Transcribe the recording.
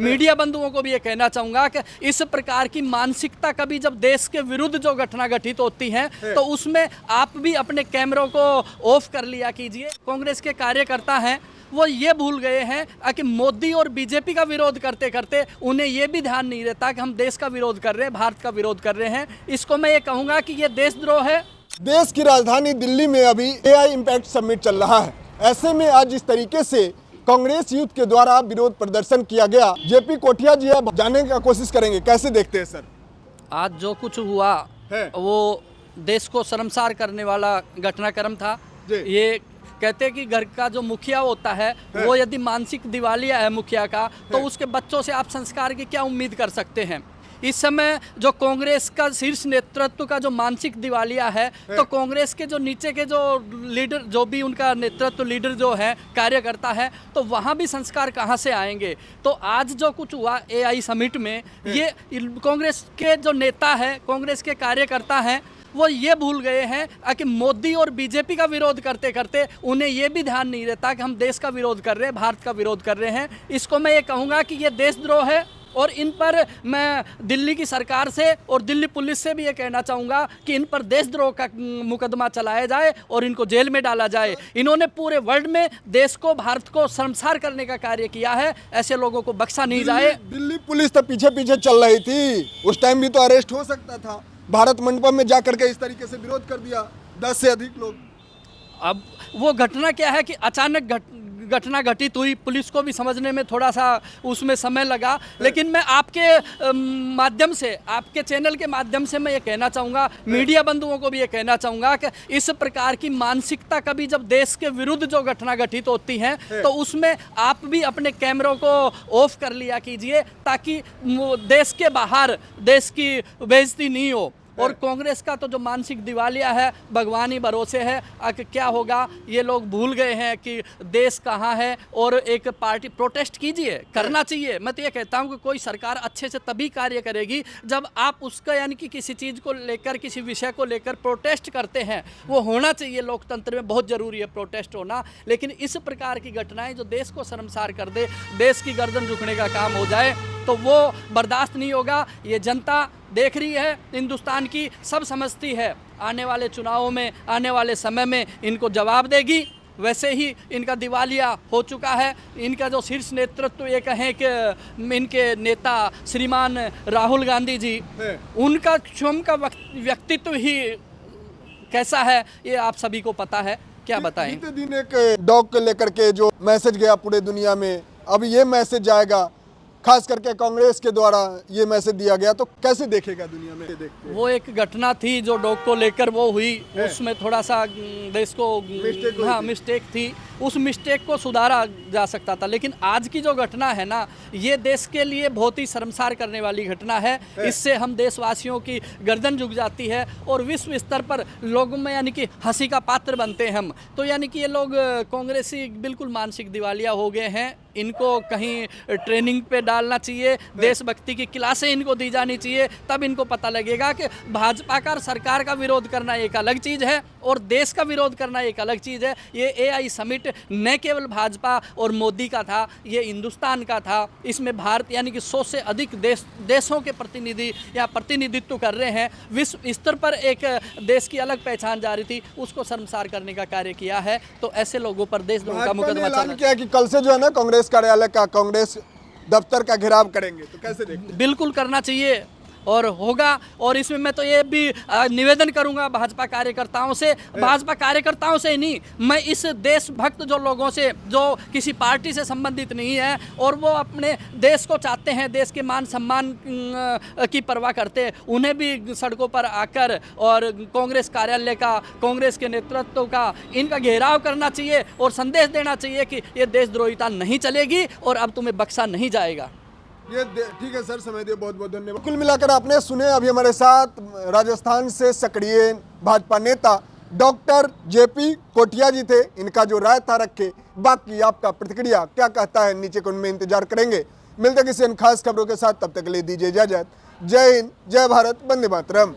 Media बंधुओं को भी ये कहना चाहूंगा कि इस प्रकार की मानसिकता कभी जब देश के विरुद्ध जो घटना घटित होती हैं तो उसमें आप भी अपने कैमरों को ऑफ कर लिया कीजिए। कांग्रेस के कार्यकर्ता हैं वो ये भूल गए हैं कि मोदी और बीजेपी का विरोध करते करते उन्हें ये भी ध्यान नहीं रहता कि हम देश का विरोध कर रहे हैं, भारत का विरोध कर रहे हैं। इसको मैं ये कहूँगा कि ये देशद्रोह है। देश की राजधानी दिल्ली में अभी एआई इम्पैक्ट समिट चल रहा है। ऐसे में आज इस तरीके से कांग्रेस यूथ के द्वारा विरोध प्रदर्शन किया गया। जेपी कोटिया जी अब जानने की कोशिश करेंगे, कैसे देखते हैं सर? आज जो कुछ हुआ वो देश को शर्मसार करने वाला घटनाक्रम था। ये कहते हैं कि घर का जो मुखिया होता है वो यदि मानसिक दिवालिया है मुखिया का, तो उसके बच्चों से आप संस्कार की क्या उम्मीद कर सकते हैं। इस समय जो कांग्रेस का शीर्ष नेतृत्व का जो मानसिक दिवालिया है, तो कांग्रेस के जो नीचे के जो लीडर, जो भी उनका नेतृत्व लीडर जो है, कार्यकर्ता है, तो वहाँ भी संस्कार कहाँ से आएंगे। तो आज जो कुछ हुआ एआई समिट में, ये कांग्रेस के जो नेता है, कांग्रेस के कार्यकर्ता हैं, वो ये भूल गए हैं कि मोदी और बीजेपी का विरोध करते करते उन्हें ये भी ध्यान नहीं रहता कि हम देश का विरोध कर रहे हैं, भारत का विरोध कर रहे हैं। इसको मैं ये कहूँगा कि ये देशद्रोह है और इन पर मैं दिल्ली की सरकार से और दिल्ली पुलिस से भी ये कहना चाहूँगा कि इन पर देशद्रोह का मुकदमा चलाया जाए और इनको जेल में डाला जाए। इन्होंने पूरे वर्ल्ड में देश को, भारत को शर्मसार करने का कार्य किया है। ऐसे लोगों को बख्शा नहीं जाए। दिल्ली पुलिस तो पीछे पीछे चल रही थी, उस टाइम भी तो अरेस्ट हो सकता था। भारत मंडपम में जाकर के इस तरीके से विरोध कर दिया 10 से अधिक लोग। अब वो घटना क्या है कि अचानक घटना घटित हुई, पुलिस को भी समझने में थोड़ा सा उसमें समय लगा। लेकिन मैं आपके माध्यम से, आपके चैनल के माध्यम से मैं ये कहना चाहूँगा, मीडिया बंधुओं को भी ये कहना चाहूँगा कि इस प्रकार की मानसिकता कभी जब देश के विरुद्ध जो घटना घटित होती हैं तो उसमें आप भी अपने कैमरों को ऑफ कर लिया कीजिए, ताकि देश के बाहर देश की बेइज्जती नहीं हो। और कांग्रेस का तो जो मानसिक दिवालिया है, भगवान ही भरोसे है कि क्या होगा। ये लोग भूल गए हैं कि देश कहाँ है। और एक पार्टी प्रोटेस्ट कीजिए, करना चाहिए। मैं तो ये कहता हूँ कि कोई सरकार अच्छे से तभी कार्य करेगी जब आप उसका, यानी कि किसी चीज़ को लेकर, किसी विषय को लेकर प्रोटेस्ट करते हैं। वो होना चाहिए, लोकतंत्र में बहुत ज़रूरी है प्रोटेस्ट होना। लेकिन इस प्रकार की घटनाएँ जो देश को शर्मसार कर दे, देश की गर्दन झुकने का काम हो जाए, तो वो बर्दाश्त नहीं होगा। ये जनता देख रही है, हिंदुस्तान की सब समझती है। आने वाले चुनावों में, आने वाले समय में इनको जवाब देगी। वैसे ही इनका दिवालिया हो चुका है। इनका जो शीर्ष नेतृत्व, ये कहें कि इनके नेता श्रीमान राहुल गांधी जी, उनका स्वयं का व्यक्तित्व ही कैसा है ये आप सभी को पता है। क्या बताएं। बीते दिन एक डॉग को लेकर के जो मैसेज गया पूरे दुनिया में, अब ये मैसेज जाएगा, खास करके कांग्रेस के द्वारा ये मैसेज दिया गया, तो कैसे देखेगा दुनिया में? देखते वो एक घटना थी जो डॉग को लेकर वो हुई, उसमें थोड़ा सा देश को मिस्टेक थी। उस मिस्टेक को सुधारा जा सकता था। लेकिन आज की जो घटना है ना, ये देश के लिए बहुत ही शर्मसार करने वाली घटना है। इससे हम देशवासियों की गर्दन झुक जाती है और विश्व स्तर पर लोगों में, यानी कि हंसी का पात्र बनते हैं हम। तो यानी कि ये लोग कांग्रेसी बिल्कुल मानसिक दिवालिया हो गए हैं। इनको कहीं ट्रेनिंग पे डालना चाहिए, देशभक्ति की क्लासें इनको दी जानी चाहिए। तब इनको पता लगेगा कि भाजपा का सरकार का विरोध करना एक अलग चीज़ है और देश का विरोध करना एक अलग चीज़ है। ये एआई समिट न केवल भाजपा और मोदी का था, ये हिंदुस्तान का था। इसमें भारत, यानी कि 100 से अधिक देशों के प्रतिनिधि या प्रतिनिधित्व कर रहे हैं। विश्व स्तर पर एक देश की अलग पहचान जा रही थी, उसको शर्मसार करने का कार्य किया है। तो ऐसे लोगों पर देशद्रोह का मुकदमा चला किया कि कल से जो है ना, कांग्रेस कार्यालय का, कांग्रेस दफ्तर का घेराव करेंगे, तो कैसे देखते हैं? बिल्कुल करना चाहिए और होगा। और इसमें मैं तो ये भी निवेदन करूंगा भाजपा कार्यकर्ताओं से, भाजपा कार्यकर्ताओं से ही नहीं, मैं इस देशभक्त जो लोगों से, जो किसी पार्टी से संबंधित नहीं है और वो अपने देश को चाहते हैं, देश के मान सम्मान की परवाह करते हैं, उन्हें भी सड़कों पर आकर और कांग्रेस कार्यालय का, कांग्रेस के नेतृत्व का इनका घेराव करना चाहिए और संदेश देना चाहिए कि ये देशद्रोहिता नहीं चलेगी और अब तुम्हें बख्शा नहीं जाएगा। ये ठीक है सर, समय दिए बहुत बहुत धन्यवाद। कुल मिलाकर आपने सुने, अभी हमारे साथ राजस्थान से सक्रिय भाजपा नेता डॉक्टर जेपी कोटिया जी थे। इनका जो राय था रखे, बाकी आपका प्रतिक्रिया क्या कहता है नीचे कमेंट में इंतजार करेंगे। मिलते किसी अन्य खास खबरों के साथ, तब तक के लिए दीजिए इजाजत। जय हिंद, जय भारत, वंदे मातरम।